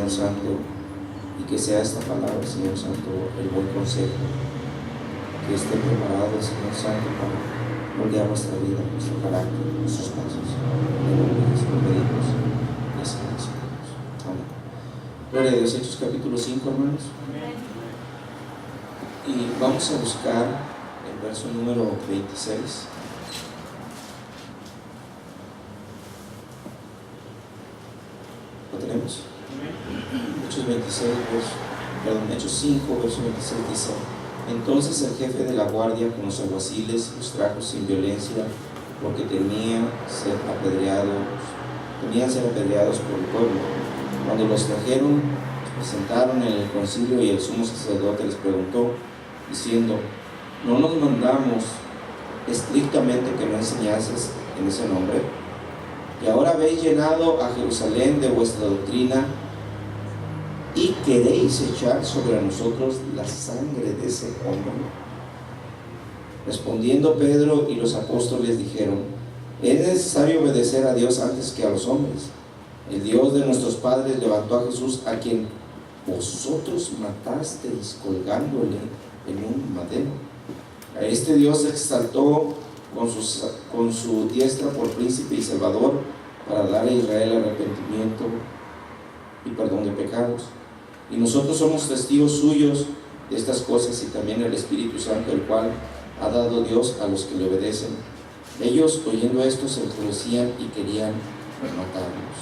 Señor Santo, y que sea esta palabra, Señor Santo, el buen consejo, que esté preparado, Señor Santo, para moldear nuestra vida, nuestro carácter, nuestros pasos. En el nombre de Jesús lo pedimos. Gracias, Dios. Amén. Gloria a Dios. Hechos capítulo 5, hermanos. Y vamos a buscar el verso número 26. ¿Lo tenemos? Hechos 5, verso 26 dice: entonces el jefe de la guardia con los alguaciles los trajo sin violencia, porque temían ser apedreados por el pueblo. Cuando los trajeron, los presentaron en el concilio, y el sumo sacerdote les preguntó, diciendo: ¿no nos mandamos estrictamente que no enseñases en ese nombre? Y ahora habéis llenado a Jerusalén de vuestra doctrina, y queréis echar sobre nosotros la sangre de ese hombre. Respondiendo Pedro y los apóstoles dijeron: es necesario obedecer a Dios antes que a los hombres. El Dios de nuestros padres levantó a Jesús, a quien vosotros matasteis colgándole en un madero. A este Dios exaltó con su diestra por príncipe y salvador, para dar a Israel arrepentimiento y perdón de pecados. Y nosotros somos testigos suyos de estas cosas, y también el Espíritu Santo, el cual ha dado Dios a los que le obedecen. Ellos, oyendo esto, se enfurecían y querían matarnos.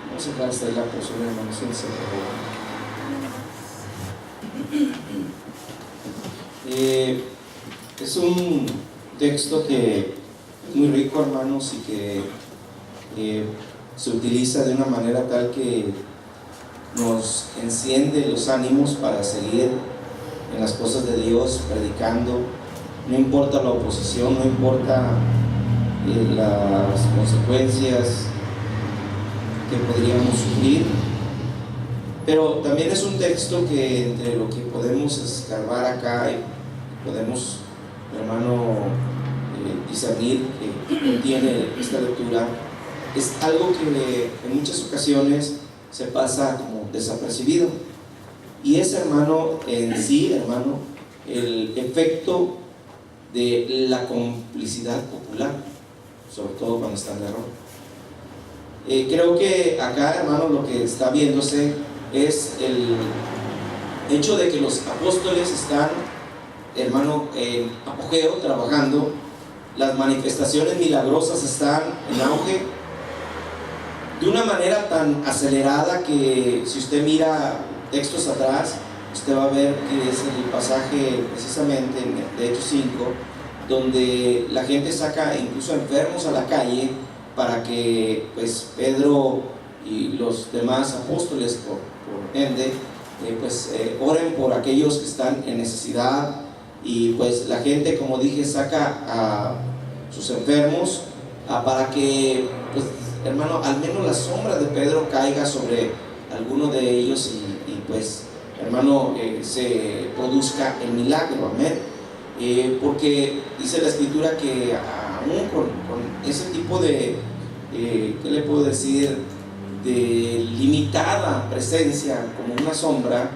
Vamos a dejar hasta ahí la porción, hermanos, es un texto que es muy rico, hermanos, y que se utiliza de una manera tal que nos enciende los ánimos para seguir en las cosas de Dios, predicando. No importa la oposición, no importa las consecuencias que podríamos sufrir, pero también es un texto que, entre lo que podemos escarbar acá y podemos, hermano, discernir que contiene esta lectura, es algo que en muchas ocasiones se pasa como desapercibido, y es, hermano, en sí, hermano, el efecto de la complicidad popular, sobre todo cuando está en error. Creo que acá, hermano, lo que está viéndose es el hecho de que los apóstoles están, hermano, en apogeo, trabajando. Las manifestaciones milagrosas están en auge de una manera tan acelerada que, si usted mira textos atrás, usted va a ver que es el pasaje precisamente de Hechos 5, donde la gente saca incluso enfermos a la calle para que, pues, Pedro y los demás apóstoles, por ende, oren por aquellos que están en necesidad. Y pues la gente, como dije, saca a sus enfermos para que, pues, hermano, al menos la sombra de Pedro caiga sobre alguno de ellos, y pues, hermano, se produzca el milagro. Amén. Porque dice la Escritura que aún con ese tipo de, ¿qué le puedo decir?, de limitada presencia, como una sombra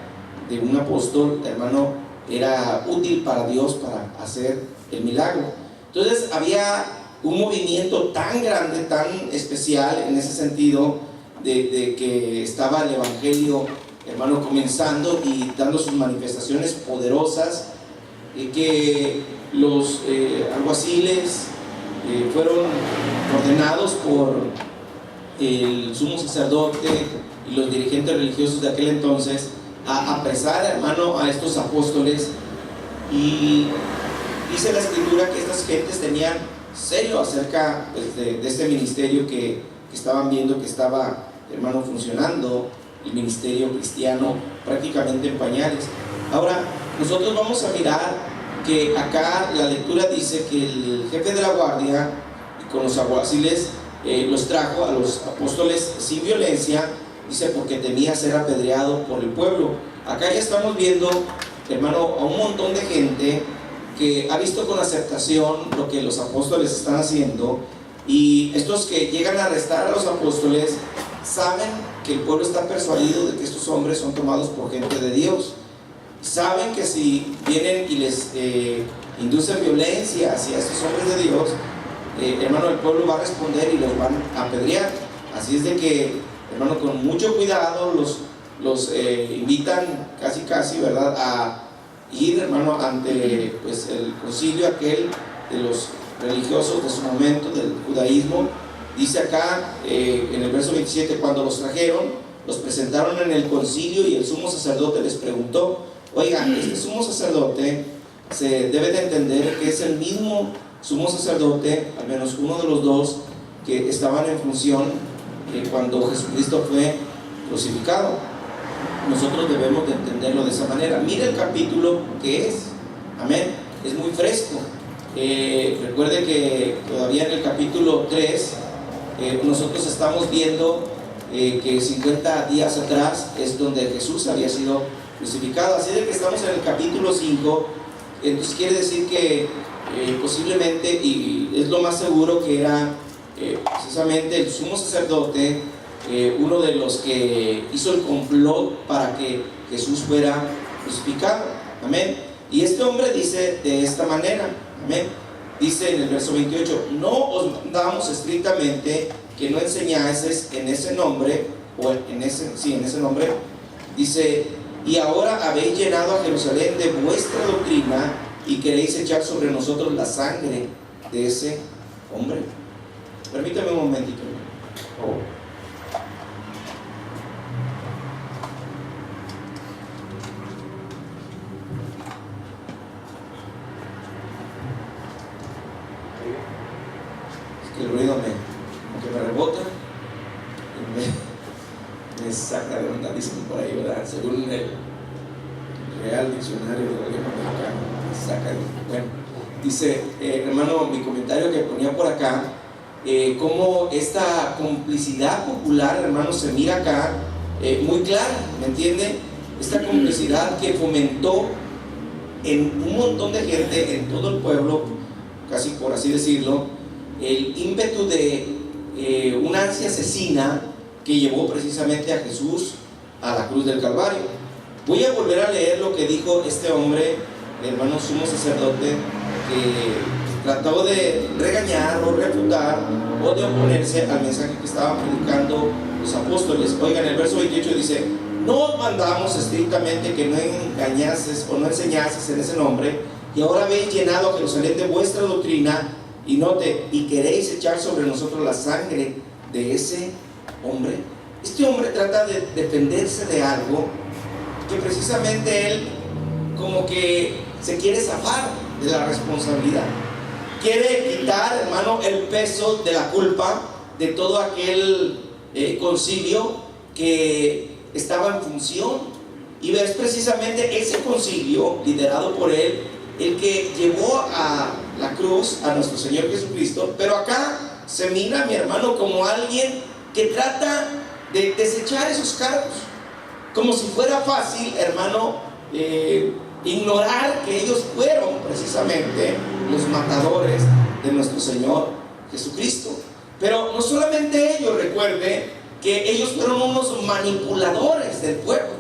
de un apóstol, hermano, era útil para Dios para hacer el milagro. Entonces había un movimiento tan grande, tan especial en ese sentido, de que estaba el Evangelio, hermano, comenzando y dando sus manifestaciones poderosas, que los alguaciles fueron ordenados por el sumo sacerdote y los dirigentes religiosos de aquel entonces a apresar, hermano, a estos apóstoles. Y dice la Escritura que estas gentes tenían celo acerca, pues, de este ministerio que estaban viendo que estaba, hermano, funcionando, el ministerio cristiano prácticamente en pañales. Ahora, nosotros vamos a mirar que acá la lectura dice que el jefe de la guardia con los alguaciles los trajo a los apóstoles sin violencia, dice, porque temía ser apedreado por el pueblo. Acá ya estamos viendo, hermano, a un montón de gente que ha visto con aceptación lo que los apóstoles están haciendo, y estos que llegan a arrestar a los apóstoles saben que el pueblo está persuadido de que estos hombres son tomados por gente de Dios. Saben que si vienen y les inducen violencia hacia estos hombres de Dios, hermano, el pueblo va a responder y los van a apedrear. Así es de que, hermano, con mucho cuidado los invitan casi, ¿verdad?, a ir, hermano, ante pues el concilio aquel de los religiosos de su momento, del judaísmo. Dice acá en el verso 27, cuando los trajeron, los presentaron en el concilio y el sumo sacerdote les preguntó: oigan, este sumo sacerdote se debe de entender que es el mismo sumo sacerdote, al menos uno de los dos que estaban en función cuando Jesucristo fue crucificado. Nosotros debemos de entenderlo de esa manera. Mira el capítulo que es, amén, es muy fresco. Recuerde que todavía en el capítulo 3 nosotros estamos viendo que 50 días atrás es donde Jesús había sido crucificado. Así de que estamos en el capítulo 5. Entonces quiere decir que posiblemente, y es lo más seguro, que era precisamente el sumo sacerdote uno de los que hizo el complot para que Jesús fuera crucificado. Amén. Y este hombre dice de esta manera, amén, dice en el verso 28: no os mandamos estrictamente que no enseñases en ese nombre, o en ese nombre. Dice: y ahora habéis llenado a Jerusalén de vuestra doctrina y queréis echar sobre nosotros la sangre de ese hombre. Permítame un momentito. Es que el ruido me rebota y me saca de onda, dicen por ahí, ¿verdad? Según el Real Diccionario de la Lengua Mexicana, me saca de... Bueno, dice, hermano, mi comentario que ponía por acá, cómo esta complicidad popular, hermano, se mira acá muy clara, ¿me entiende? Esta complicidad que fomentó en un montón de gente, en todo el pueblo, casi por así decirlo, el ímpetu de una ansia asesina que llevó precisamente a Jesús a la cruz del Calvario. Voy a volver a leer lo que dijo este hombre, hermano sumo sacerdote, que trató de regañar o refutar o de oponerse al mensaje que estaban predicando los apóstoles. Oigan, el verso 28 dice: no os mandamos estrictamente que no engañases o no enseñases en ese nombre, y ahora habéis llenado a Jerusalén de vuestra doctrina, y note, y queréis echar sobre nosotros la sangre de ese hombre. Este hombre trata de defenderse de algo que precisamente él como que se quiere zafar de la responsabilidad. Quiere quitar, hermano, el peso de la culpa de todo aquel concilio que estaba en función. Y es precisamente ese concilio liderado por él el que llevó a la cruz a nuestro Señor Jesucristo. Pero acá se mira, mi hermano, como alguien que trata de desechar esos cargos, como si fuera fácil, hermano, ignorar que ellos fueron precisamente los matadores de nuestro Señor Jesucristo. Pero no solamente ellos, recuerde que ellos fueron unos manipuladores del pueblo.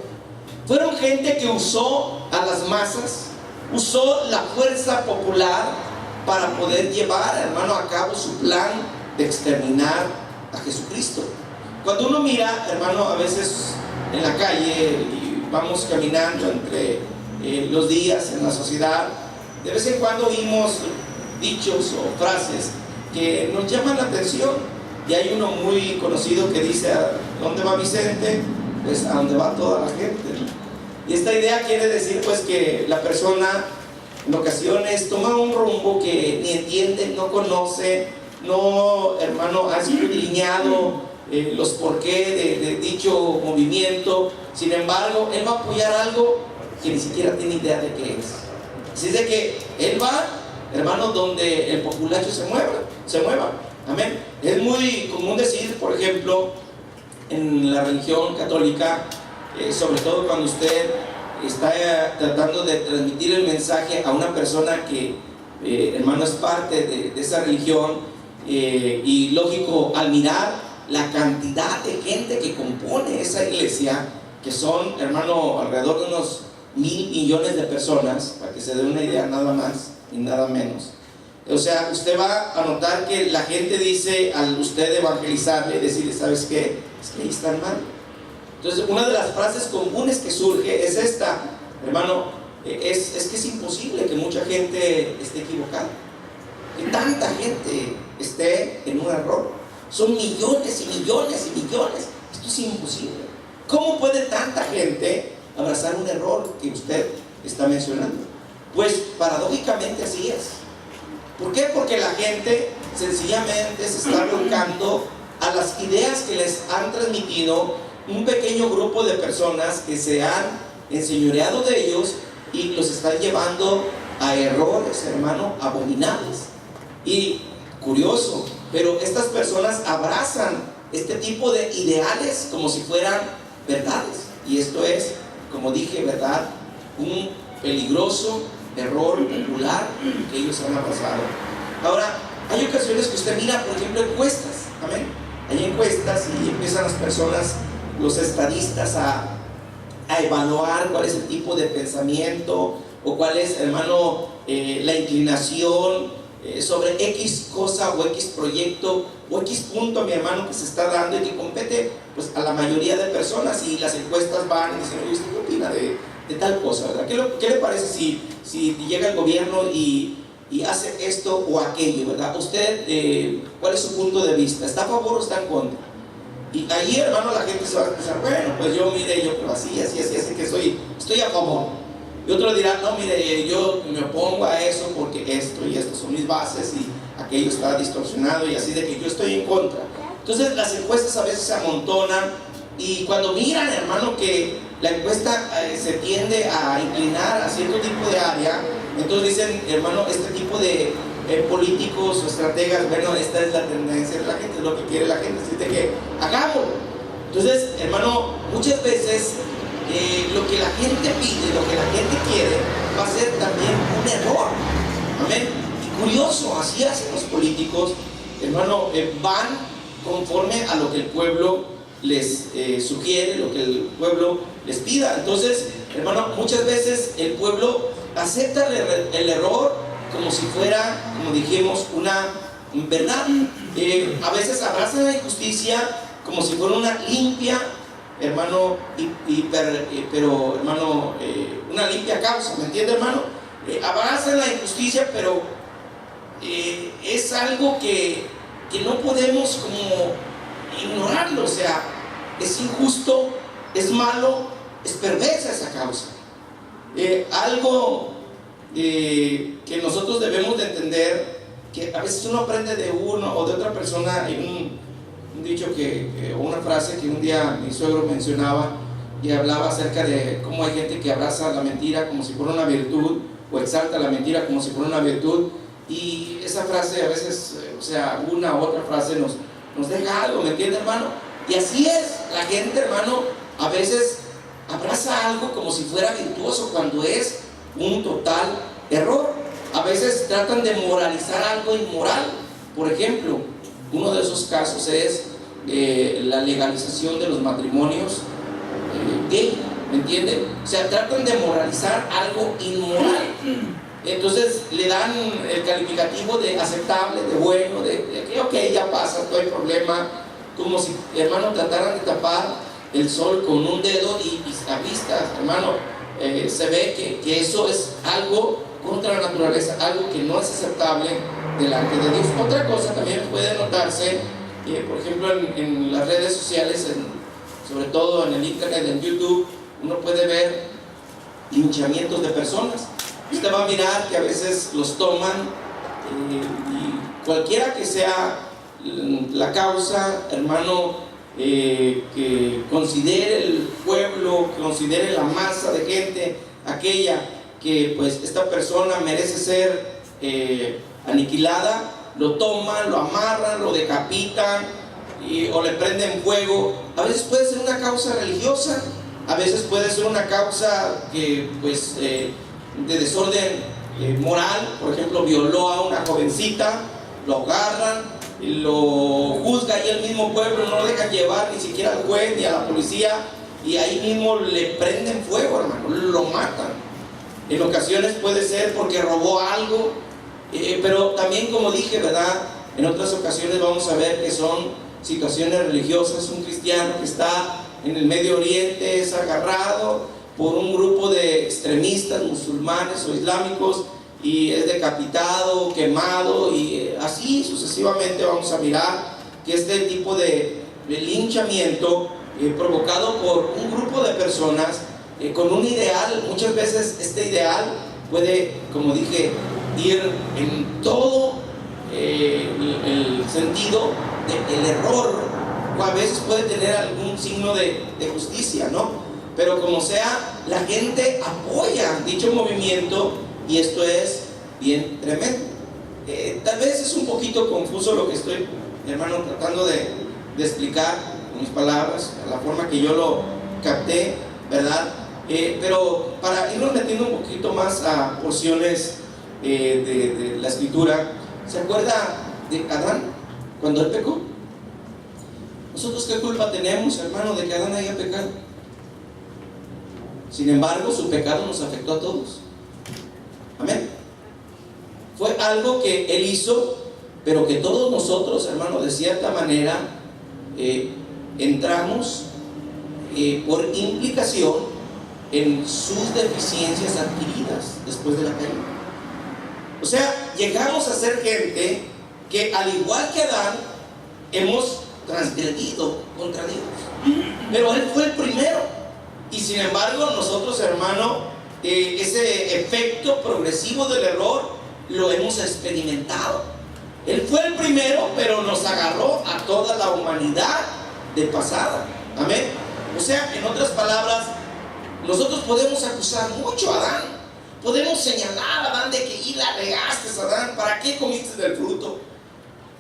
Fueron gente que usó a las masas, usó la fuerza popular para poder llevar, hermano, a cabo su plan de exterminar a Jesucristo. Cuando uno mira, hermano, a veces en la calle y vamos caminando entre los días en la sociedad, de vez en cuando oímos dichos o frases que nos llaman la atención. Y hay uno muy conocido que dice: ¿a dónde va Vicente? Pues a donde va toda la gente. Y esta idea quiere decir pues que la persona en ocasiones toma un rumbo que ni entiende, no conoce, no, hermano, ha escudriñado los porqué de dicho movimiento. Sin embargo, él va a apoyar algo que ni siquiera tiene idea de qué es. Así es de que él va, hermano, donde el populacho se mueva. Amén. Es muy común decir, por ejemplo, en la religión católica, sobre todo cuando usted está tratando de transmitir el mensaje a una persona que, hermano, es parte de esa religión, y lógico, al mirar la cantidad de gente que compone esa iglesia, que son, hermano, alrededor de unos 1,000 millones de personas, para que se dé una idea, nada más y nada menos. O sea, usted va a notar que la gente dice, al usted evangelizarle, decirle, ¿sabes qué? Es que ahí están mal. Entonces, una de las frases comunes que surge es esta, hermano, es que es imposible que mucha gente esté equivocada, que tanta gente esté en un error. Son millones y millones y millones. Esto es imposible. ¿Cómo puede tanta gente abrazar un error que usted está mencionando? Pues paradójicamente así es. ¿Por qué? Porque la gente sencillamente se está volcando a las ideas que les han transmitido un pequeño grupo de personas que se han enseñoreado de ellos y los están llevando a errores, hermano, abominables. Y curioso, pero estas personas abrazan este tipo de ideales como si fueran verdades. Y esto es, como dije, ¿verdad?, un peligroso error popular que ellos han abrazado. Ahora, hay ocasiones que usted mira, por ejemplo, encuestas. Amén. Hay encuestas y empiezan las personas, los estadistas, a evaluar cuál es el tipo de pensamiento o cuál es, hermano, la inclinación sobre X cosa o X proyecto o X punto, mi hermano, que se está dando y que compete pues a la mayoría de personas. Y las encuestas van y dicen, ¿usted qué opina de tal cosa, verdad? ¿Qué le parece si llega el gobierno y hace esto o aquello, verdad? ¿Usted cuál es su punto de vista? ¿Está a favor o está en contra? Y ahí, hermano, la gente se va a pensar, bueno, pues yo, mire, yo creo así que estoy a favor. Y otro dirá, no, mire, yo me opongo a eso porque esto y esto son mis bases y aquello está distorsionado y así, de que yo estoy en contra. Entonces las encuestas a veces se amontonan y cuando miran, hermano, que la encuesta se tiende a inclinar a cierto tipo de área, entonces dicen, hermano, este tipo de políticos o estrategas, bueno, esta es la tendencia de la gente, es lo que quiere la gente, así de que hagámoslo. Entonces, hermano, muchas veces lo que la gente pide, lo que la gente quiere, va a ser también un error. Amén. Y curioso, así hacen los políticos, hermano, van conforme a lo que el pueblo les sugiere, lo que el pueblo les pida. Entonces, hermano, muchas veces el pueblo acepta el error como si fuera, como dijimos, una verdad. A veces abrazan la injusticia como si fuera una limpia, hermano, pero, hermano, una limpia causa, ¿me entiende, hermano? Abrazan la injusticia, pero es algo que no podemos como ignorarlo. O sea, es injusto, es malo, es perversa esa causa. Algo que nosotros debemos de entender, que a veces uno aprende de uno o de otra persona. Hay un dicho o una frase que un día mi suegro mencionaba y hablaba acerca de cómo hay gente que abraza la mentira como si fuera una virtud o exalta la mentira como si fuera una virtud. Y esa frase a veces, o sea, una u otra frase nos deja algo, ¿me entiende, hermano? Y así es, la gente, hermano, a veces abraza algo como si fuera virtuoso cuando es un total error. A veces tratan de moralizar algo inmoral. Por ejemplo, uno de esos casos es la legalización de los matrimonios gay, ¿me entiende? O sea, tratan de moralizar algo inmoral. Entonces le dan el calificativo de aceptable, de bueno, de que ok, ya pasa, no hay problema, como si, hermano, trataran de tapar el sol con un dedo y a vista, hermano, se ve que eso es algo contra la naturaleza, algo que no es aceptable delante de Dios. Otra cosa también puede notarse, por ejemplo, en las redes sociales, sobre todo en el internet, en YouTube, uno puede ver linchamientos de personas. Usted va a mirar que a veces los toman y cualquiera que sea la causa, hermano, que considere el pueblo, que considere la masa de gente, aquella que pues esta persona merece ser aniquilada, lo toman, lo amarran, lo decapitan o le prenden fuego. A veces puede ser una causa religiosa, a veces puede ser una causa que pues de desorden moral. Por ejemplo, violó a una jovencita, lo agarran, lo juzga ahí el mismo pueblo, no lo dejan llevar ni siquiera al juez ni a la policía, y ahí mismo le prenden fuego, hermano, lo matan. En ocasiones puede ser porque robó algo, pero también, como dije, ¿verdad?, en otras ocasiones vamos a ver que son situaciones religiosas. Un cristiano que está en el Medio Oriente es agarrado por un grupo de extremistas musulmanes o islámicos y es decapitado, quemado, y así sucesivamente vamos a mirar que este tipo de linchamiento provocado por un grupo de personas con un ideal. Muchas veces este ideal puede, como dije, ir en todo el sentido del error, o a veces puede tener algún signo de justicia, ¿no? Pero como sea, la gente apoya dicho movimiento, y esto es bien tremendo. Tal vez es un poquito confuso lo que estoy, hermano, tratando de explicar con mis palabras, la forma que yo lo capté, ¿verdad? Pero para irnos metiendo un poquito más a porciones de la escritura, ¿se acuerda de Adán cuando él pecó? ¿Nosotros qué culpa tenemos, hermano, de que Adán haya pecado? Sin embargo, su pecado nos afectó a todos. Amén. Fue algo que él hizo, pero que todos nosotros, hermano, de cierta manera entramos por implicación en sus deficiencias adquiridas después de la caída. O sea, llegamos a ser gente que, al igual que Adán, hemos transgredido contra Dios. Pero él fue el primero, y sin embargo nosotros, hermano, ese efecto progresivo del error lo hemos experimentado. Él fue el primero, pero nos agarró a toda la humanidad de pasada. Amén. O sea, en otras palabras, nosotros podemos acusar mucho a Adán, podemos señalar a Adán de que la regaste, Adán, ¿para qué comiste del fruto?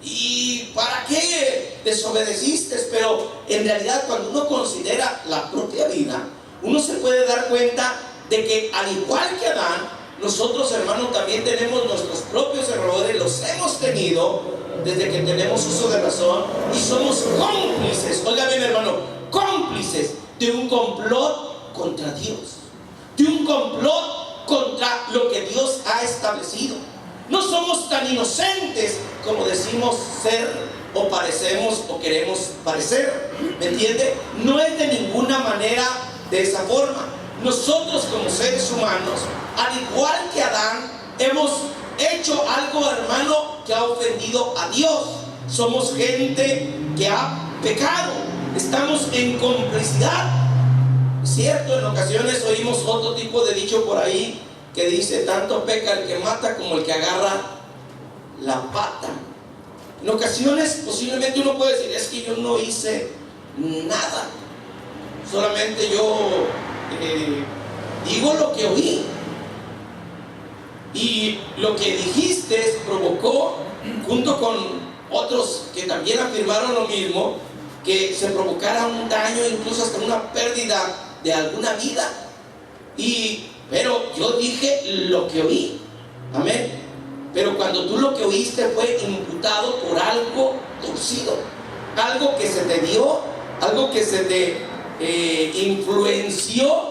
¿Y para qué desobedeciste? Pero en realidad, cuando uno considera la propia vida, uno se puede dar cuenta de que, al igual que Adán, nosotros, hermanos, también tenemos nuestros propios errores. Los hemos tenido desde que tenemos uso de razón, y somos cómplices, oiga bien, hermano, cómplices de un complot contra Dios, de un complot contra lo que Dios ha establecido. No somos tan inocentes como decimos ser, o parecemos, o queremos parecer, ¿me entiende? No es de ninguna manera de esa forma. Nosotros, como seres humanos, al igual que Adán, hemos hecho algo, hermano, que ha ofendido a Dios. Somos gente que ha pecado, estamos en complicidad. Cierto, en ocasiones oímos otro tipo de dicho por ahí que dice: tanto peca el que mata como el que agarra la pata. En ocasiones posiblemente uno puede decir: es que yo no hice nada, solamente yo digo lo que oí. Y lo que dijiste provocó, junto con otros que también afirmaron lo mismo, que se provocara un daño, incluso hasta una pérdida de alguna vida. Pero yo dije lo que oí. Amén. Pero cuando tú lo que oíste fue imputado por algo torcido, algo que se te dio, algo que se te influenció,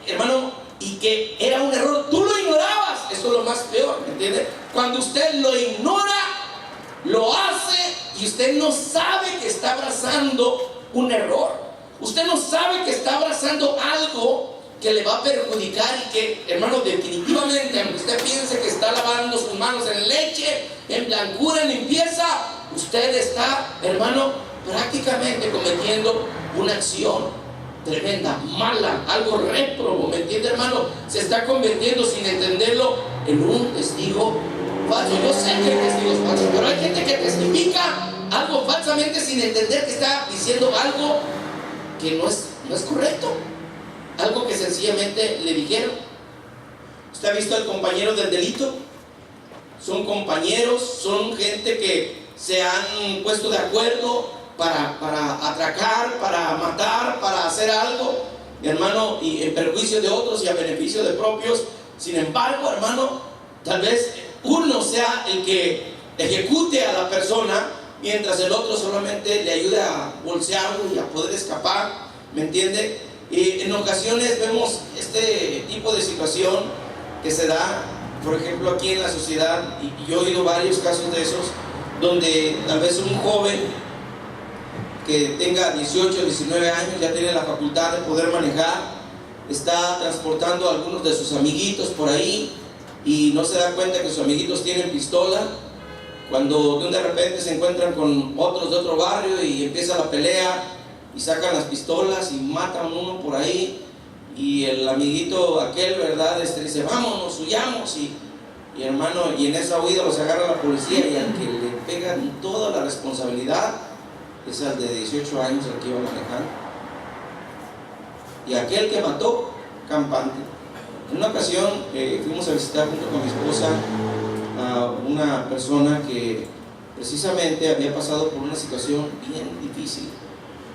hermano, y que era un error, tú lo ignorabas. Eso es lo más peor, ¿me entiende? Cuando usted lo ignora, lo hace, y usted no sabe que está abrazando un error. Usted no sabe que está abrazando algo que le va a perjudicar, y que, hermano, definitivamente, aunque usted piense que está lavando sus manos en leche, en blancura, en limpieza, usted está, hermano, prácticamente cometiendo una acción tremenda, mala, algo réprobo, ¿me entiende, hermano? Se está convirtiendo, sin entenderlo, en un testigo falso. Yo sé que hay testigos falsos, pero hay gente que testifica algo falsamente sin entender que está diciendo algo que no es correcto, algo que sencillamente le dijeron. ¿Usted ha visto al compañero del delito? Son compañeros, son gente que se han puesto de acuerdo para atracar, para matar, para hacer algo, hermano, y en perjuicio de otros y a beneficio de propios. Sin embargo, hermano, tal vez uno sea el que ejecute a la persona, mientras el otro solamente le ayuda a bolsearlo y a poder escapar, ¿me entiende? Y en ocasiones vemos este tipo de situación que se da, por ejemplo, aquí en la sociedad, y yo he oído varios casos de esos, donde tal vez un joven que tenga 18 o 19 años ya tiene la facultad de poder manejar, está transportando a algunos de sus amiguitos por ahí y no se da cuenta que sus amiguitos tienen pistola, cuando de repente se encuentran con otros de otro barrio y empieza la pelea y sacan las pistolas y matan uno por ahí, y el amiguito aquel, ¿verdad? Dice, vámonos, huyamos, y hermano, y en esa huida los agarra la policía, y al que le pegan toda la responsabilidad es al de 18 años, el que iba manejando, y aquel que mató, campante. En una ocasión fuimos a visitar junto con mi esposa a una persona que precisamente había pasado por una situación bien difícil.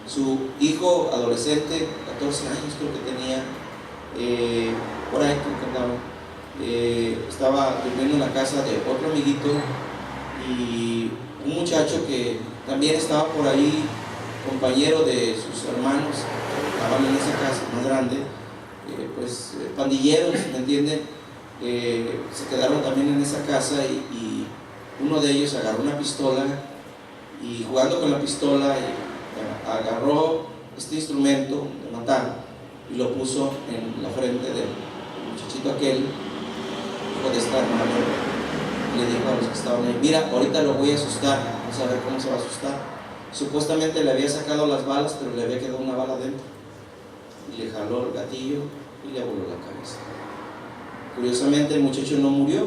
Su hijo adolescente, 14 años creo que tenía, por ahí creo que andaba, estaba durmiendo en la casa de otro amiguito, y un muchacho que también estaba por ahí, compañero de sus hermanos, estaban en esa casa más grande, pues pandilleros, ¿me entienden? Se quedaron también en esa casa, y uno de ellos agarró una pistola, y jugando con la pistola agarró este instrumento de matar y lo puso en la frente del muchachito aquel, hijo de esta hermana. Le dijo a los que estaban ahí, mira, ahorita lo voy a asustar, vamos a ver cómo se va a asustar. Supuestamente le había sacado las balas, pero le había quedado una bala dentro, y le jaló el gatillo y le voló la cabeza. Curiosamente el muchacho no murió,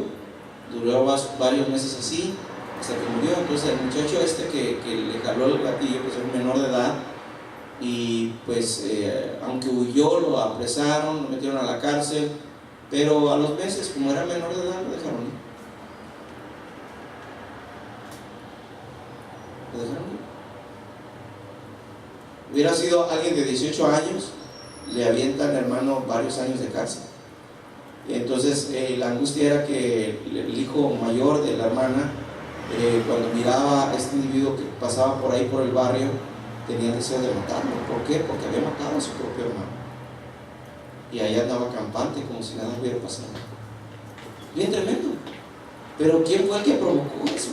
duró varios meses así hasta que murió. Entonces el muchacho que le jaló el gatillo, pues era un menor de edad, y pues aunque huyó, lo apresaron, lo metieron a la cárcel, pero a los meses, como era menor de edad, lo dejaron ir. Lo dejaron ir. Hubiera sido alguien de 18 años, le avientan, hermano, varios años de cárcel. Entonces la angustia era que el hijo mayor de la hermana, cuando miraba a este individuo que pasaba por ahí por el barrio, tenía deseo de matarlo. ¿Por qué? Porque había matado a su propio hermano, y ahí andaba campante como si nada hubiera pasado. Bien tremendo. Pero ¿quién fue el que provocó eso?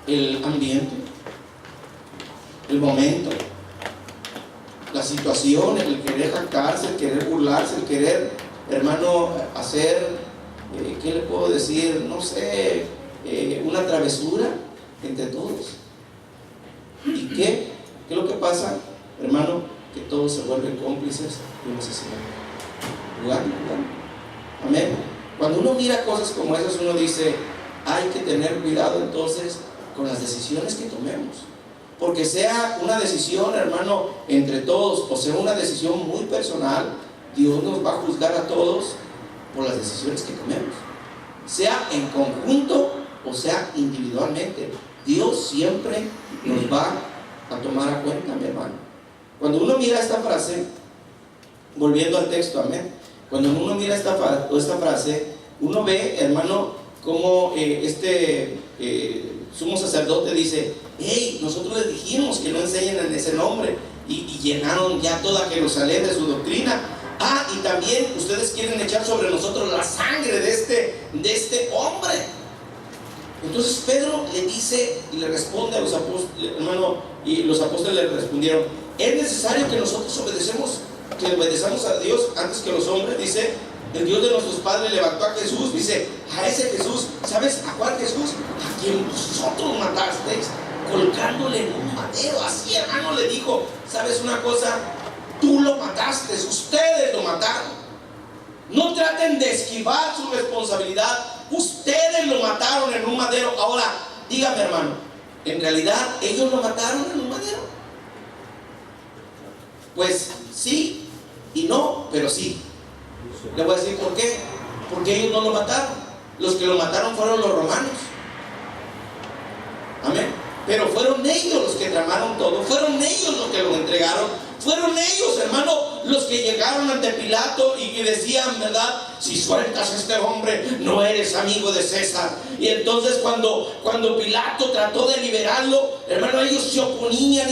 El ambiente, el momento, la situación, el querer jactarse, el querer burlarse, el querer, hermano, hacer, ¿qué le puedo decir? No sé, una travesura entre todos. ¿Y qué? ¿Qué es lo que pasa, hermano? Que todos se vuelven cómplices de un asesinato. Jugando. Amén. Cuando uno mira cosas como esas, uno dice, hay que tener cuidado entonces con las decisiones que tomemos. Porque sea una decisión, hermano, entre todos, o sea una decisión muy personal, Dios nos va a juzgar a todos por las decisiones que tomemos. Sea en conjunto o sea individualmente, Dios siempre nos va a tomar a cuenta, mi hermano. Cuando uno mira esta frase, volviendo al texto, amén, cuando uno mira esta frase, uno ve, hermano, como sumo sacerdote dice, hey, nosotros les dijimos que no enseñen en ese nombre, y llenaron ya toda Jerusalén de su doctrina. Y también ustedes quieren echar sobre nosotros la sangre de este hombre. Entonces Pedro le dice y le responde a los apóstoles, hermano, y los apóstoles le respondieron, es necesario que nosotros obedezcamos a Dios antes que los hombres. Dice, el Dios de nuestros padres levantó a Jesús, dice, a ese Jesús, ¿sabes a cuál Jesús? A quien vosotros matasteis, colgándole en un madero. Así, hermano, le dijo, ¿sabes una cosa? Tú lo mataste, ustedes lo mataron. No traten de esquivar su responsabilidad. Ustedes lo mataron en un madero. Ahora, dígame, hermano, ¿en realidad ellos lo mataron en un madero? Pues sí y no, pero sí. Le voy a decir por qué. Porque ellos no lo mataron. Los que lo mataron fueron los romanos. Amén. Pero fueron ellos los que tramaron todo. Fueron ellos los que lo entregaron. Fueron ellos, hermano, los que llegaron ante Pilato y que decían, ¿verdad? si sueltas a este hombre, no eres amigo de César. Y entonces cuando Pilato trató de liberarlo, hermano, ellos se oponían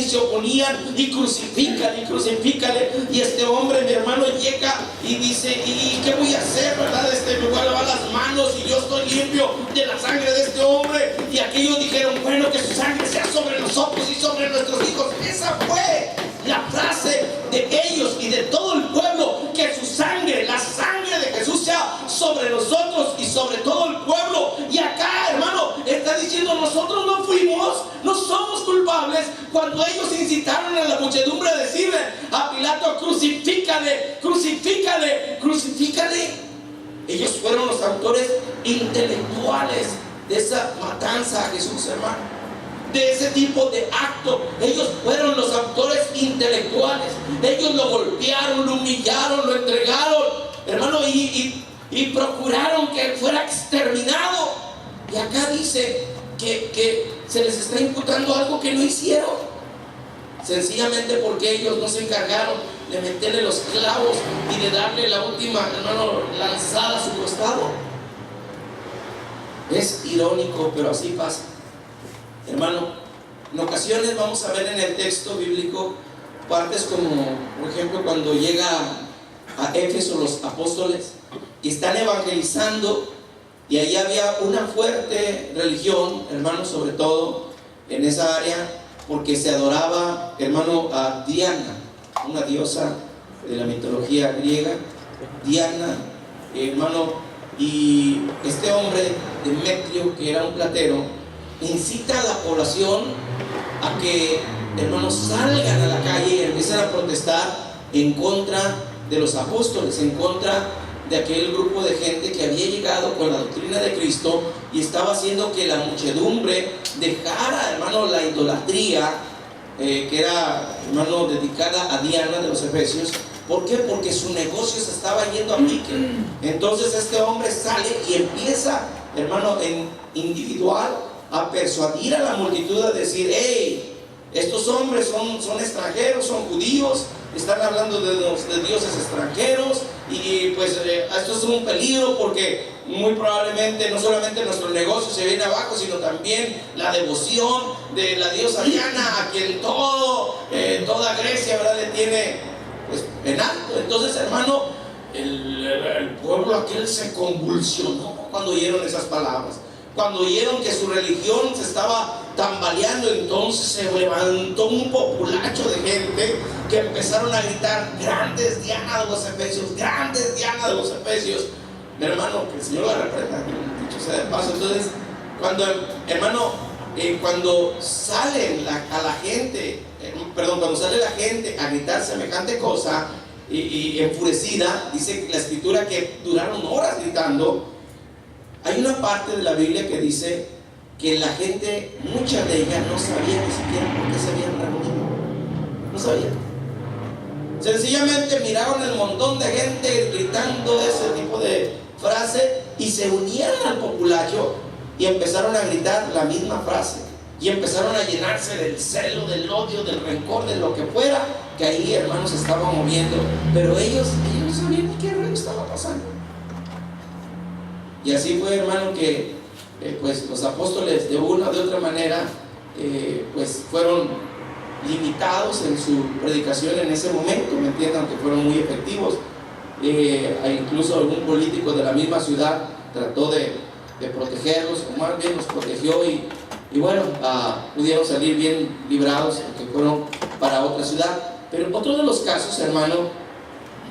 y crucifícale. Y este hombre, mi hermano, llega y dice, ¿y qué voy a hacer, verdad? Me voy a lavar las manos y yo estoy limpio de la sangre de este hombre. Y aquellos dijeron, bueno, que su sangre sea sobre nosotros y sobre nuestros hijos. Esa fue la frase de ellos y de todo el pueblo, que su sangre, la sangre de Jesús, sea sobre nosotros y sobre todo el pueblo. Y acá, hermano, está diciendo, nosotros no fuimos, no somos culpables, cuando ellos incitaron a la muchedumbre a decirle a Pilato, crucifícale. Ellos fueron los autores intelectuales de esa matanza a Jesús, hermano, de ese tipo de acto. Ellos fueron los autores intelectuales. Ellos lo golpearon, lo humillaron, lo entregaron, hermano, y procuraron que fuera exterminado. Y acá dice que se les está imputando algo que no hicieron, sencillamente porque ellos no se encargaron de meterle los clavos y de darle la última, hermano, lanzada a su costado. Es irónico, pero así pasa, hermano. En ocasiones vamos a ver en el texto bíblico partes como, por ejemplo, cuando llega a Éfeso los apóstoles y están evangelizando, y ahí había una fuerte religión, hermano, sobre todo en esa área, porque se adoraba, hermano, a Diana, una diosa de la mitología griega, Diana, hermano. Y este hombre, Demetrio, que era un platero, incita a la población a que, hermanos, salgan a la calle y empiecen a protestar en contra de los apóstoles, en contra de aquel grupo de gente que había llegado con la doctrina de Cristo y estaba haciendo que la muchedumbre dejara, hermano, la idolatría que era, hermano, dedicada a Diana de los Efesios. ¿Por qué? Porque su negocio se estaba yendo a pique. Entonces este hombre sale y empieza, hermano, en individual a persuadir a la multitud, a decir, hey, estos hombres son extranjeros, son judíos, están hablando de dioses extranjeros, y pues esto es un peligro, porque muy probablemente no solamente nuestro negocio se viene abajo, sino también la devoción de la diosa Diana, a quien toda Grecia, ¿verdad?, le tiene pues en alto. Entonces, hermano, el pueblo aquel se convulsionó cuando oyeron esas palabras, cuando oyeron que su religión se estaba tambaleando. Entonces se levantó un populacho de gente que empezaron a gritar, grandes Diana de los Efesios, grandes Diana de los Efesios. Mi hermano, que el Señor la reprenda, dicho sea de paso. Entonces, cuando, hermano, cuando sale la gente a gritar semejante cosa y enfurecida, dice la escritura que duraron horas gritando. Hay una parte de la Biblia que dice que la gente, mucha de ella, no sabía ni siquiera por qué se habían reunido. No sabían. Sencillamente miraron el montón de gente gritando ese tipo de frase y se unieron al populacho y empezaron a gritar la misma frase. Y empezaron a llenarse del celo, del odio, del rencor, de lo que fuera, que ahí, hermanos, se estaba moviendo. Pero ellos no sabían ni qué rollo estaba pasando. Y así fue, hermano, que pues los apóstoles de una o de otra manera pues fueron limitados en su predicación en ese momento, ¿me entienden? Aunque fueron muy efectivos. Incluso algún político de la misma ciudad trató de protegerlos, o más bien los protegió, y bueno, pudieron salir bien librados, porque fueron para otra ciudad. Pero otro de los casos, hermano,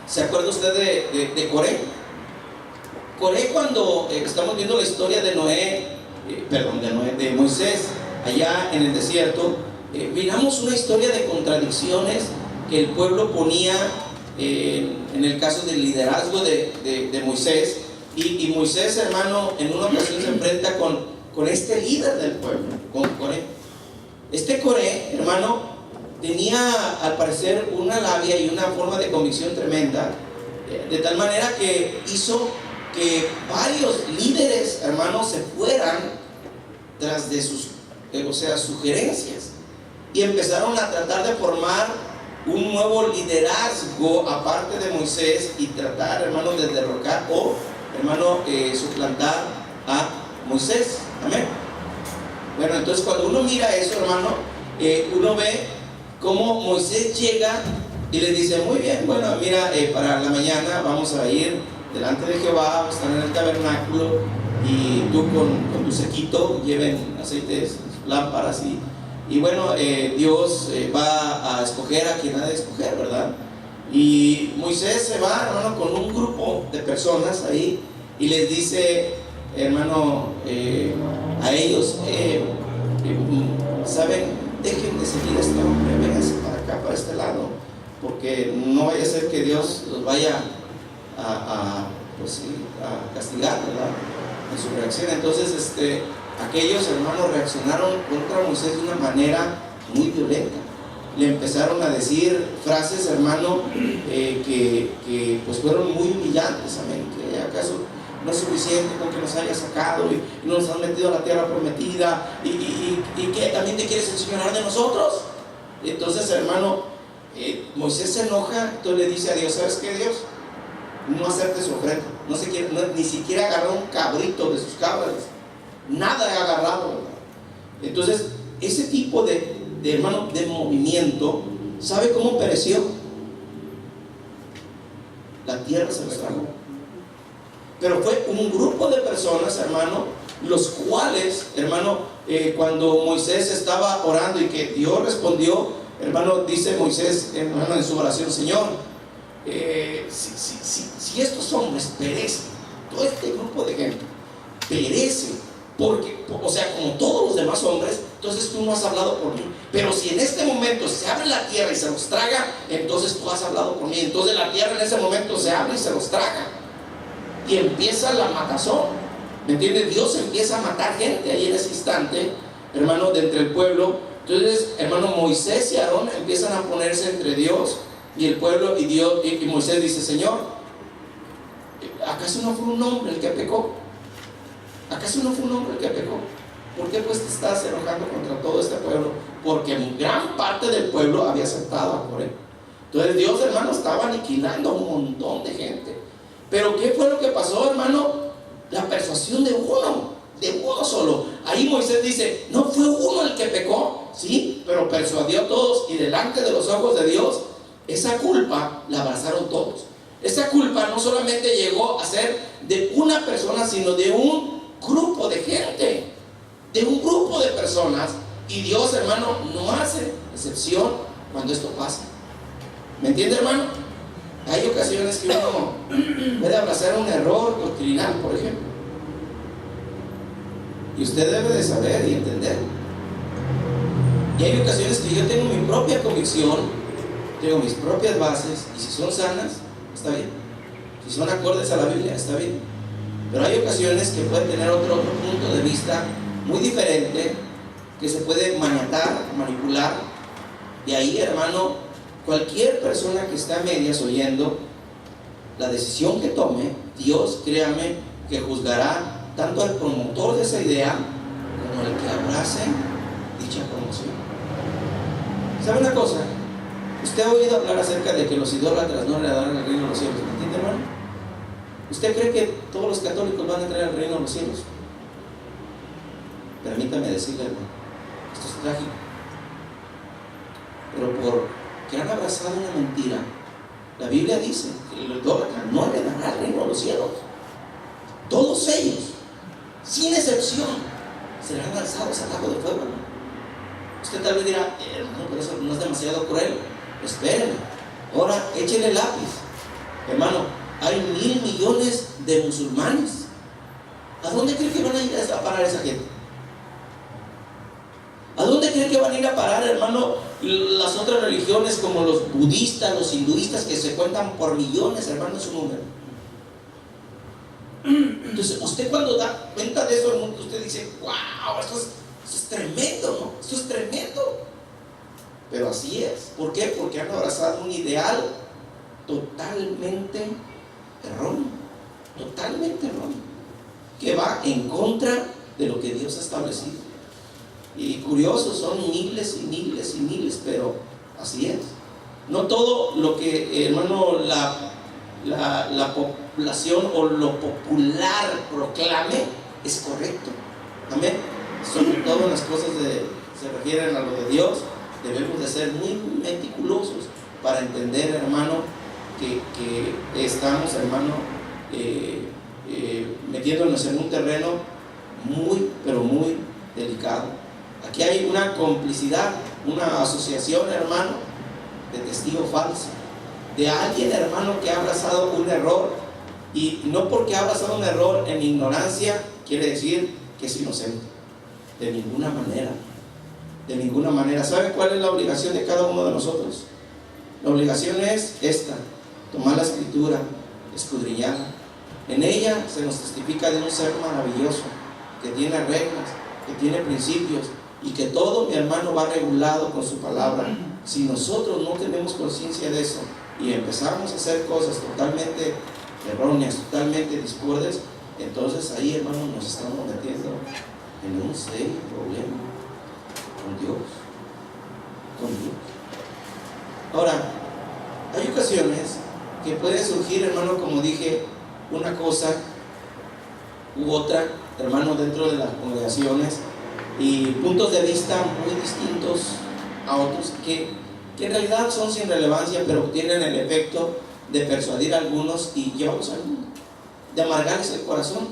¿se acuerda usted de Coré? Coré, cuando estamos viendo la historia de de Moisés allá en el desierto, miramos una historia de contradicciones que el pueblo ponía en el caso del liderazgo de Moisés. Y Moisés, hermano, en una ocasión se enfrenta con este líder del pueblo, con Coré. Este Coré, hermano, tenía al parecer una labia y una forma de convicción tremenda, de tal manera que hizo que varios líderes, hermanos, se fueran tras de sus sugerencias, y empezaron a tratar de formar un nuevo liderazgo aparte de Moisés, y tratar, hermanos, de derrocar o hermano, suplantar a Moisés. Amén. Bueno, entonces cuando uno mira eso, hermano, uno ve cómo Moisés llega y le dice: muy bien, bueno, mira, para la mañana vamos a ir delante de Jehová, vamos a estar en el tabernáculo, y tú con tu sequito lleven aceites, lámparas, y bueno, Dios va a escoger a quien ha de escoger, ¿verdad? Y Moisés se va, hermano, con un grupo de personas ahí y les dice, hermano, a ellos, ¿saben? Dejen de seguir a este hombre, vénganse para acá, para este lado, porque no vaya a ser que Dios los vaya pues sí, a castigar, ¿verdad?, en su reacción. Entonces, aquellos hermanos reaccionaron contra Moisés de una manera muy violenta. Le empezaron a decir frases, hermano, que pues fueron muy humillantes. Amén. Que acaso no es suficiente con que nos hayas sacado y nos has metido a la tierra prometida, y que también te quieres enseñorear de nosotros. Entonces, hermano, Moisés se enoja. Entonces le dice a Dios: ¿sabes qué, Dios? No hacerte su ofrenda. Ni siquiera agarró un cabrito de sus cabras, nada he agarrado, ¿verdad? Entonces, ese tipo de hermano, de movimiento, ¿sabe cómo pereció? La tierra se los tragó. Pero fue un grupo de personas, hermano, los cuales, hermano, cuando Moisés estaba orando y que Dios respondió, hermano, dice Moisés, hermano, en su oración: Señor, si estos hombres perecen, todo este grupo de gente perece, porque, o sea, como todos los demás hombres, entonces tú no has hablado por mí. Pero si en este momento se abre la tierra y se los traga, entonces tú has hablado por mí. Entonces la tierra en ese momento se abre y se los traga, y empieza la matazón. ¿Me entiendes? Dios empieza a matar gente ahí en ese instante, hermano, de entre el pueblo. Entonces, hermano, Moisés y Aarón empiezan a ponerse entre Dios y el pueblo, y Dios, y Moisés dice: Señor, ¿acaso no fue un hombre el que pecó? ¿Acaso no fue un hombre el que pecó? ¿Por qué pues te estás enojando contra todo este pueblo? Porque gran parte del pueblo había aceptado a Coré. Entonces Dios, hermano, estaba aniquilando a un montón de gente. Pero ¿qué fue lo que pasó, hermano? La persuasión de uno solo. Ahí Moisés dice: no fue uno el que pecó, sí, pero persuadió a todos, y delante de los ojos de Dios, esa culpa la abrazaron todos. Esa culpa no solamente llegó a ser de una persona, sino de un grupo de gente, de un grupo de personas. Y Dios, hermano, no hace excepción cuando esto pasa. ¿Me entiende, hermano? Hay ocasiones que uno puede abrazar un error doctrinal, por ejemplo, y usted debe de saber y entender. Y hay ocasiones que yo tengo mi propia convicción, tengo mis propias bases, y si son sanas, está bien. Si son acordes a la Biblia, está bien. Pero hay ocasiones que puede tener otro punto de vista muy diferente, que se puede maniatar, manipular. Y ahí, hermano, cualquier persona que está a medias oyendo, la decisión que tome, Dios, créame, que juzgará tanto al promotor de esa idea como al que abrace dicha promoción. ¿Sabe una cosa? Usted ha oído hablar acerca de que los idólatras no le darán el reino de los cielos, ¿me entiende, hermano? ¿Usted cree que todos los católicos van a entrar al reino de los cielos? Permítame decirle, hermano, esto es trágico. Pero porque han abrazado una mentira, la Biblia dice que el idólatra no le dará el reino de los cielos. Todos ellos, sin excepción, serán lanzados al lago de fuego, hermano. Usted tal vez dirá: no, pero eso no es demasiado cruel. Espérenme, ahora échele lápiz. Hermano, hay 1,000 millones de musulmanes. ¿A dónde cree que van a ir a parar esa gente? ¿A dónde cree que van a ir a parar, hermano, las otras religiones como los budistas, los hinduistas, que se cuentan por millones, hermano, en su número? Entonces, usted cuando da cuenta de eso al mundo, usted dice: wow, esto es tremendo, ¿no? Esto es tremendo. Pero así es. ¿Por qué? Porque han abrazado un ideal totalmente erróneo, que va en contra de lo que Dios ha establecido. Y curioso, son miles y miles y miles, pero así es. No todo lo que, hermano, la población o lo popular proclame es correcto. Amén. Sobre todo en las cosas se refieren a lo de Dios, debemos de ser muy meticulosos para entender, hermano, que estamos, hermano, metiéndonos en un terreno muy, pero muy delicado. Aquí hay una complicidad, una asociación, hermano, de testigo falso, de alguien, hermano, que ha abrazado un error, y no porque ha abrazado un error en ignorancia quiere decir que es inocente. De ninguna manera, de ninguna manera. ¿Sabe cuál es la obligación de cada uno de nosotros? La obligación es esta: tomar la escritura, escudriñarla. En ella se nos testifica de un ser maravilloso, que tiene reglas, que tiene principios, y que todo, mi hermano, va regulado con su palabra. Si nosotros no tenemos conciencia de eso y empezamos a hacer cosas totalmente erróneas, totalmente discordes, entonces ahí, hermano, nos estamos metiendo en un serio problema con Dios. Ahora, hay ocasiones que puede surgir, hermano, como dije, una cosa u otra, hermano, dentro de las congregaciones, y puntos de vista muy distintos a otros que en realidad son sin relevancia, pero tienen el efecto de persuadir a algunos y llevarlos al mundo, de amargarles el corazón,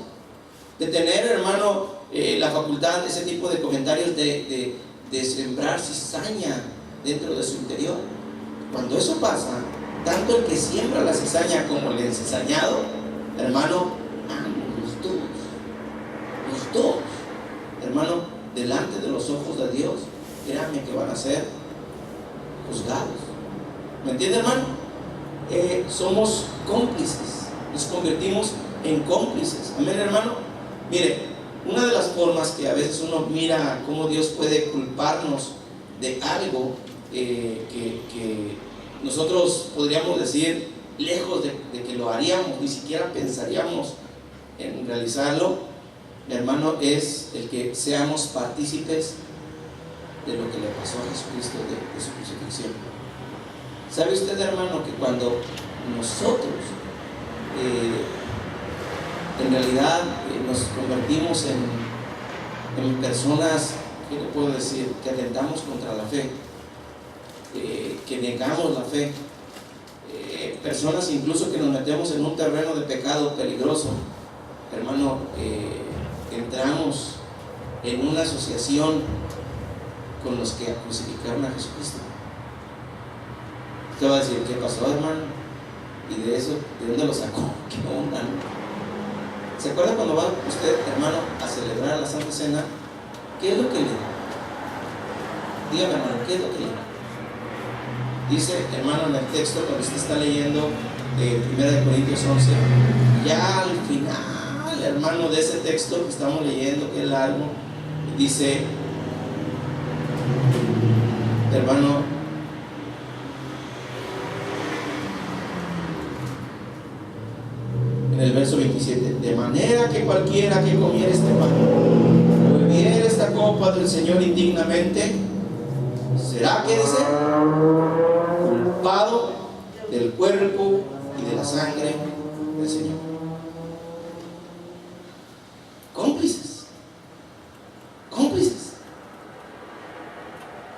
de tener, hermano, la facultad, ese tipo de comentarios de sembrar cizaña dentro de su interior. Cuando eso pasa, tanto el que siembra la cizaña como el encizañado, hermano, los dos, hermano, delante de los ojos de Dios, créanme que van a ser juzgados. ¿Me entiende, hermano? Somos cómplices, nos convertimos en cómplices. Amén, hermano. Mire, una de las formas que a veces uno mira cómo Dios puede culparnos de algo que nosotros podríamos decir, lejos de que lo haríamos, ni siquiera pensaríamos en realizarlo, hermano, es el que seamos partícipes de lo que le pasó a Jesucristo, de su crucifixión. ¿Sabe usted, hermano, que cuando nosotros en realidad nos convertimos en personas, ¿qué le puedo decir?, que atentamos contra la fe, que negamos la fe, personas incluso que nos metemos en un terreno de pecado peligroso, hermano, entramos en una asociación con los que crucificaron a Jesucristo. Usted va a decir, ¿qué pasó, hermano? Y de eso, ¿de dónde lo sacó? ¿Qué onda? ¿Se acuerda cuando va usted, hermano, a celebrar la Santa Cena? ¿Qué es lo que le da? Dígame, hermano, ¿qué es lo que le da? Dice, hermano, en el texto, cuando usted está leyendo de 1 Corintios 11, ya al final, hermano, de ese texto que estamos leyendo, que es largo, dice, hermano, en el verso 27, de manera que cualquiera que comiera este pan o bebiera esta copa del Señor indignamente, será, que dice, culpado del cuerpo y de la sangre del Señor. Cómplices.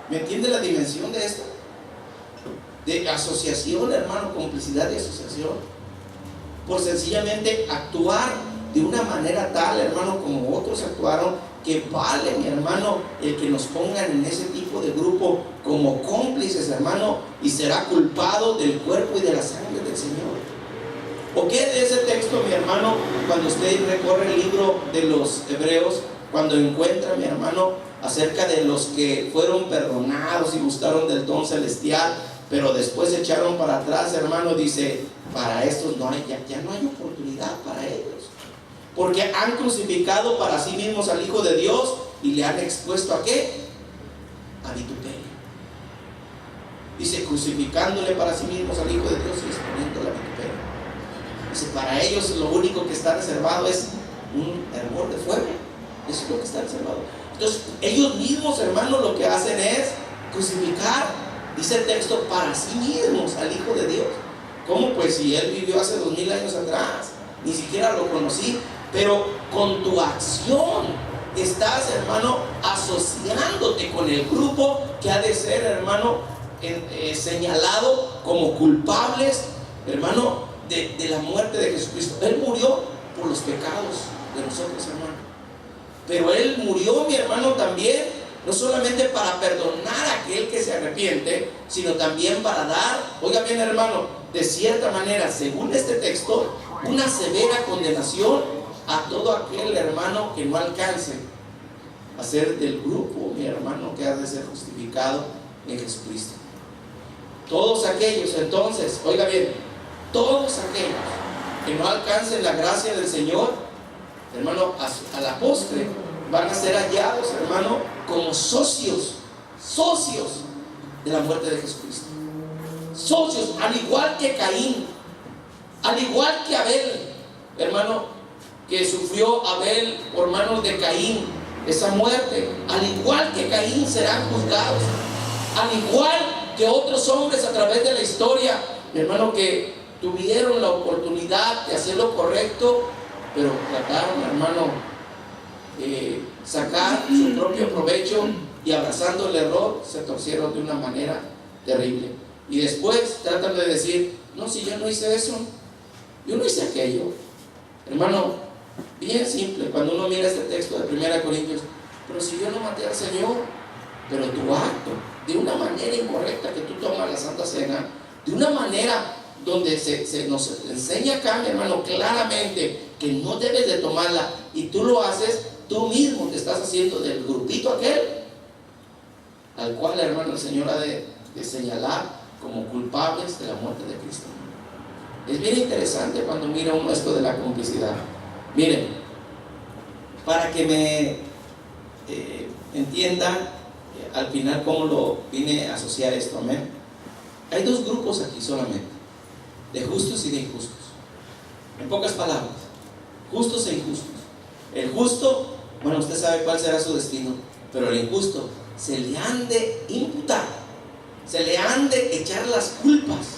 ¿Me entiende la dimensión de esto? De asociación, hermano, complicidad y asociación. Por sencillamente actuar de una manera tal, hermano, como otros actuaron, que vale, mi hermano, el que nos pongan en ese tipo de grupo como cómplices, hermano, y será culpado del cuerpo y de la sangre del Señor. ¿O qué de ese texto, mi hermano, cuando usted recorre el libro de los Hebreos, cuando encuentra, mi hermano, acerca de los que fueron perdonados y gustaron del don celestial, pero después se echaron para atrás, hermano, dice, para estos no hay, ya no hay oportunidad para ellos, porque han crucificado para sí mismos al Hijo de Dios y le han expuesto ¿a qué? A vituperio. Dice, crucificándole para sí mismos al Hijo de Dios y exponiéndole a vituperio. Dice, para ellos lo único que está reservado es un hervor de fuego. Eso es lo que está reservado. Entonces, ellos mismos, hermanos, lo que hacen es crucificar, dice el texto, para sí mismos al Hijo de Dios. ¿Cómo? Pues si él vivió hace 2000 años atrás, ni siquiera lo conocí. Pero con tu acción estás, hermano, asociándote con el grupo que ha de ser, hermano, señalado como culpables, hermano, de la muerte de Jesucristo. Él murió por los pecados de nosotros, hermano. Pero Él murió, mi hermano, también, no solamente para perdonar a aquel que se arrepiente, sino también para dar, oiga bien, hermano, de cierta manera, según este texto, una severa condenación a todo aquel, hermano, que no alcance a ser del grupo, mi hermano, que ha de ser justificado en Jesucristo. Todos aquellos, entonces, oiga bien, todos aquellos que no alcancen la gracia del Señor, hermano, a la postre van a ser hallados, hermano, como socios de la muerte de Jesucristo. Socios, al igual que Caín, al igual que Abel, hermano, que sufrió Abel por manos de Caín, esa muerte. Al igual que Caín serán juzgados, al igual que otros hombres a través de la historia, hermano, que tuvieron la oportunidad de hacer lo correcto, pero trataron, hermano, sacar su propio provecho, y abrazando el error se torcieron de una manera terrible. Y después tratan de decir: no, si yo no hice eso, yo no hice aquello. Hermano, bien simple, cuando uno mira este texto de 1 Corintios, pero si yo no maté al Señor, pero tu acto, de una manera incorrecta que tú tomas la Santa Cena, de una manera donde se nos enseña acá, mi hermano, claramente que no debes de tomarla, y tú lo haces, tú mismo te estás haciendo del grupito aquel, al cual, hermano, el Señor ha de señalar como culpables de la muerte de Cristo. Es bien interesante cuando mira uno esto de la complicidad. Miren, para que me entiendan al final cómo lo vine a asociar esto, amén. Hay dos grupos aquí solamente, de justos y de injustos. En pocas palabras, justos e injustos. El justo, bueno, usted sabe cuál será su destino, pero el injusto se le han de imputar, se le han de echar las culpas,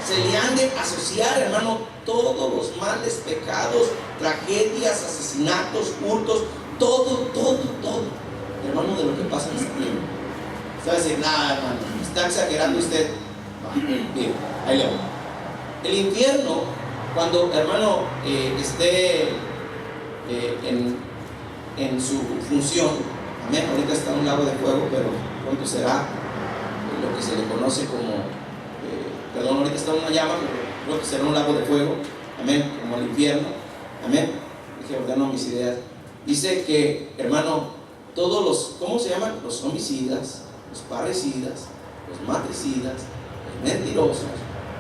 se le han de asociar, hermano, todos los males, pecados, tragedias, asesinatos, hurtos, todo, hermano, de lo que pasa en este tiempo. Usted va a decir: nada, hermano, está exagerando usted. Bien, ahí le voy. El infierno, cuando, hermano, esté en su función, amén, ahorita está en un lago de fuego, pero pronto será lo que se le conoce como, ahorita está en una llama, pero creo que será un lago de fuego, amén, como el infierno, amén. Dije, ordeno mis ideas. Dice que, hermano, todos los, ¿cómo se llaman? Los homicidas, los parricidas, los matricidas, los mentirosos,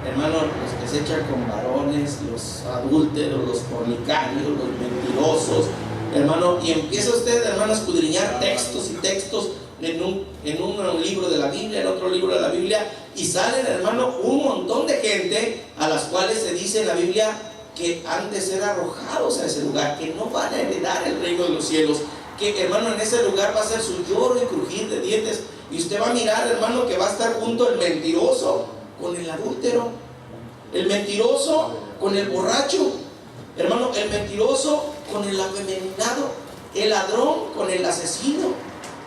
hermano, los que se echan con varones, los adúlteros, los fornicarios, los mentirosos, hermano, y empieza usted, hermano, a escudriñar textos y textos en un libro de la Biblia, en otro libro de la Biblia, y salen, hermano, un montón de gente a las cuales se dice en la Biblia que han de ser arrojados a ese lugar, que no van a heredar el reino de los cielos, que, hermano, en ese lugar va a ser su lloro y crujir de dientes, y usted va a mirar, hermano, que va a estar junto el mentiroso con el adúltero, el mentiroso con el borracho, hermano, el mentiroso con el afeminado, el ladrón con el asesino,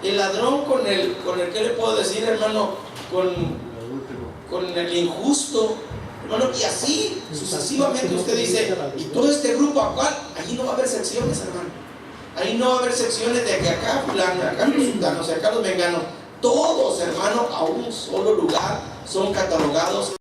el ladrón con el ¿qué le puedo decir, hermano? Con el injusto, hermano, y así sucesivamente. Usted dice: ¿y todo este grupo a cuál? Allí no va a haber secciones, hermano. Ahí no va a haber secciones de que acá fulano, acá los sultanos, acá los venganos. Todos, hermano, a un solo lugar son catalogados